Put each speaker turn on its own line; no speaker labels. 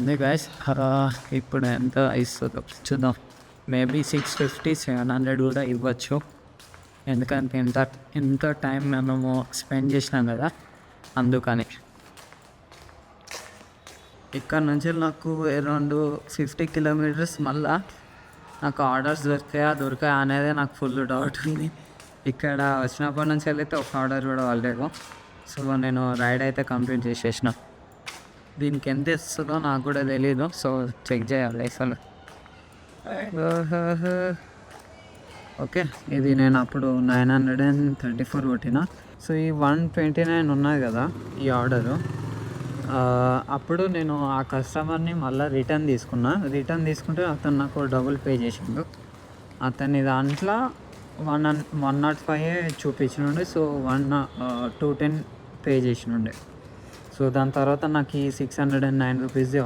ఉంది గైస్. ఇప్పుడు ఎంత ఇస్తుందో చూద్దాం. మేబీ 650 700 కూడా ఇవ్వచ్చు, ఎందుకంటే ఎంత టైం మనము స్పెండ్ చేసినాం కదా, అందుకని. ఇక్కడ నుంచి నాకు అరౌండ్ 50 కిలోమీటర్స్. మళ్ళా నాకు ఆర్డర్స్ దొరికాయా అనేది నాకు ఫుల్ డౌట్ ఉంది. ఇక్కడ వచ్చినప్పటి నుంచి అయితే ఒక ఆర్డర్ కూడా వాళ్ళేమో. సో నేను రైడ్ అయితే కంప్లీట్ చేసేసిన. దీనికి ఎంత ఇస్తుందో నాకు కూడా తెలీదు, సో చెక్ చేయాలి అసలు. ఓకే, ఇది నేను అప్పుడు 934 కొట్టిన. సో ఈ 129 ఉన్నది కదా ఈ ఆర్డరు. అప్పుడు నేను ఆ కస్టమర్ని మళ్ళీ రిటర్న్ తీసుకుంటే అతను నాకు డబుల్ పే చేసిండు. అతని దాంట్లో 105 చూపించినుండే. సో 210 పే చేసినుండే. సో దాని తర్వాత నాకు ఈ 609 రూపీస్ది